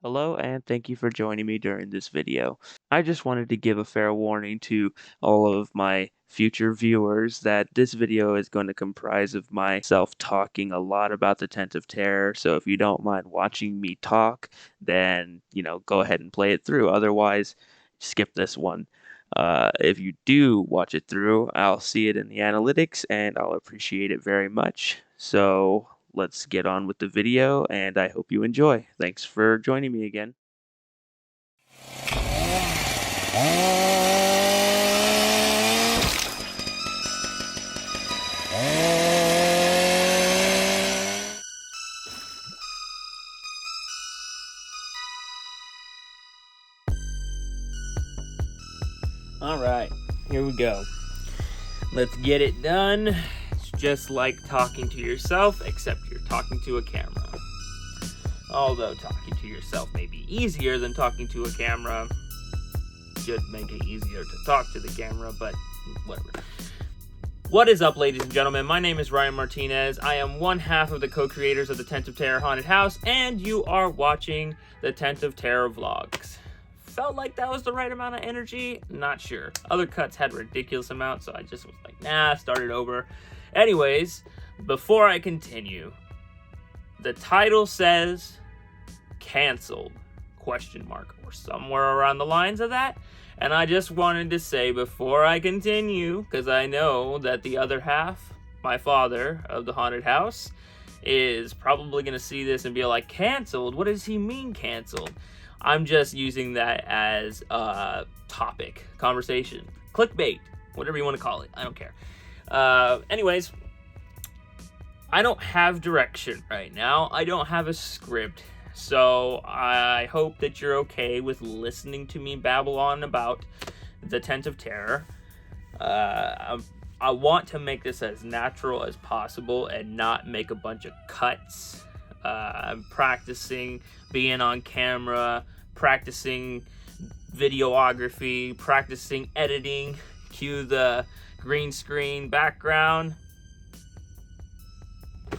Hello, and thank you for joining me during this video. I just wanted to give a fair warning to all of my future viewers that this video is going to comprise of myself talking a lot about the Tent of Terror. So if you don't mind watching me talk, then, go ahead and play it through. Otherwise, skip this one. If you do watch it through, I'll see it in the analytics and I'll appreciate it very much. So let's get on with the video, and I hope you enjoy. Thanks for joining me again. Alright, here we go. Let's get it done. It's just like talking to yourself, except you're talking to a camera. Although talking to yourself may be easier than talking to a camera. Should make it easier to talk to the camera, but whatever. What is up, ladies and gentlemen? My name is Ryan Martinez. I am one half of the co-creators of the Tent of Terror Haunted House, and you are watching the Tent of Terror vlogs. Felt like that was the right amount of energy, not sure. Other cuts had ridiculous amounts, so I just was like, nah, start it over. Anyways, before I continue, the title says canceled, ? Or somewhere around the lines of that. And I just wanted to say before I continue, because I know that the other half, my father of the haunted house, is probably going to see this and be like, canceled? What does he mean canceled? I'm just using that as a topic, conversation, clickbait, whatever you want to call it. I don't care. Anyways, I don't have direction right now. I don't have a script. So I hope that you're okay with listening to me babble on about the Tent of Terror. I want to make this as natural as possible and not make a bunch of cuts. I'm practicing being on camera, practicing videography, practicing editing. Cue the green screen background.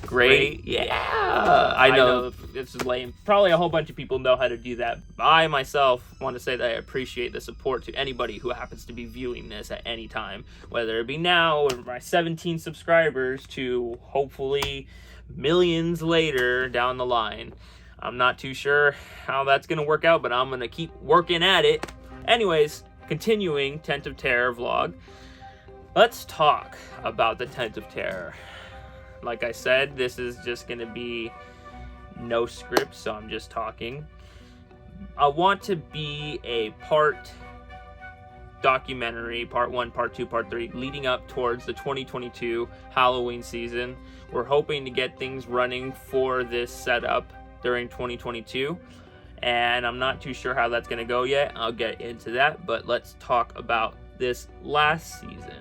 Great. Yeah. I know it's lame. Probably a whole bunch of people know how to do that. I myself want to say that I appreciate the support to anybody who happens to be viewing this at any time, whether it be now or my 17 subscribers to hopefully millions later down the line. I'm not too sure how that's going to work out, but I'm going to keep working at it. Anyways, continuing Tent of Terror vlog. Let's talk about the Tent of Terror. Like I said, this is just going to be no script, so I'm just talking. I want to be a part documentary, part 1, part 2, part 3, leading up towards the 2022 Halloween season. We're hoping to get things running for this setup during 2022, and I'm not too sure how that's going to go yet. I'll get into that, but let's talk about this last season.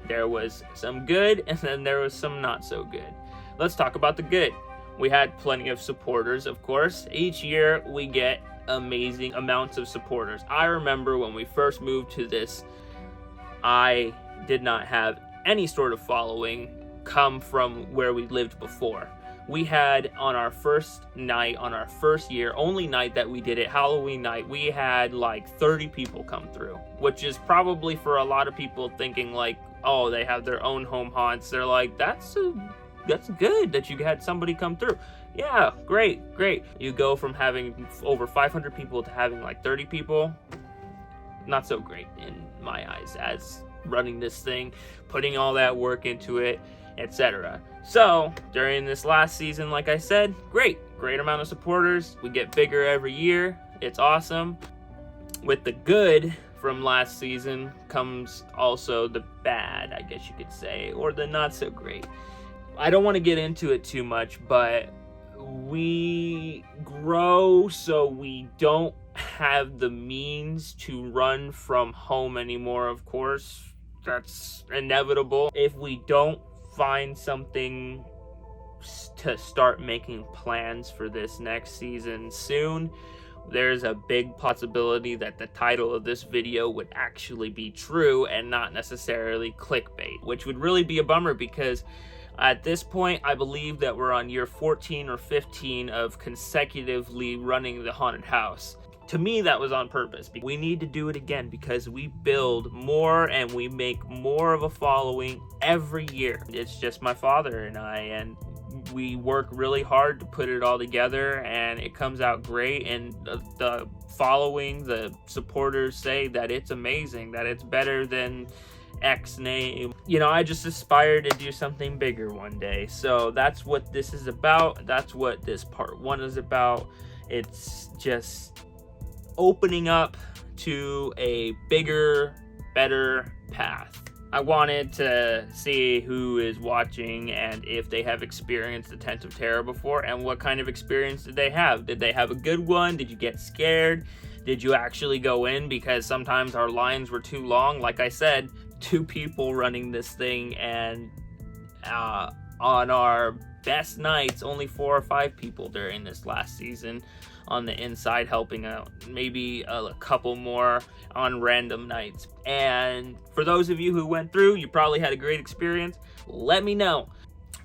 There was some good, and then there was some not so good. Let's talk about the good. We had plenty of supporters, of course. Each year, we get amazing amounts of supporters. I remember when we first moved to this, I did not have any sort of following come from where we lived before. We had on our first night, on our first year, only night that we did it, Halloween night, we had like 30 people come through, which is probably for a lot of people thinking like, oh, they have their own home haunts. They're like, that's good that you had somebody come through. Yeah, great. You go from having over 500 people to having like 30 people. Not so great in my eyes as running this thing, putting all that work into it, etc. So during this last season, like I said, great amount of supporters. We get bigger every year. It's awesome. With the good from last season comes also the bad, I guess you could say, or the not so great. I don't want to get into it too much, but we grow so we don't have the means to run from home anymore, of course. That's inevitable. If we don't find something to start making plans for this next season soon, there's a big possibility that the title of this video would actually be true and not necessarily clickbait, which would really be a bummer because At this point, I believe that we're on year 14 or 15 of consecutively running the haunted house. To me, that was on purpose. We need to do it again because we build more and we make more of a following every year. It's just my father and I, and we work really hard to put it all together, and it comes out great. And the following, the supporters say that it's amazing, that it's better than X name. You know, I just aspire to do something bigger one day. So that's what this is about. That's what this part 1 is about. It's just opening up to a bigger, better path. I wanted to see who is watching and if they have experienced the Tent of Terror before, and what kind of experience did they have. Did they have a good one? Did you get scared? Did you actually go in? Because sometimes our lines were too long. Like I said, 2 people running this thing, and on our best nights, only 4 or 5 people during this last season on the inside helping out, maybe a couple more on random nights. And for those of you who went through, you probably had a great experience. Let me know.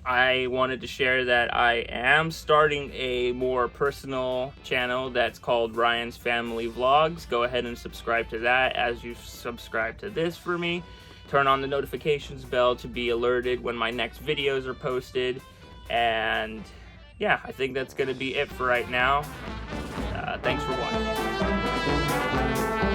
I wanted to share that I am starting a more personal channel that's called Ryan's Family Vlogs. Go ahead and subscribe to that as you subscribe to this for me. Turn on the notifications bell to be alerted when my next videos are posted. And yeah, I think that's going to be it for right now. Thanks for watching.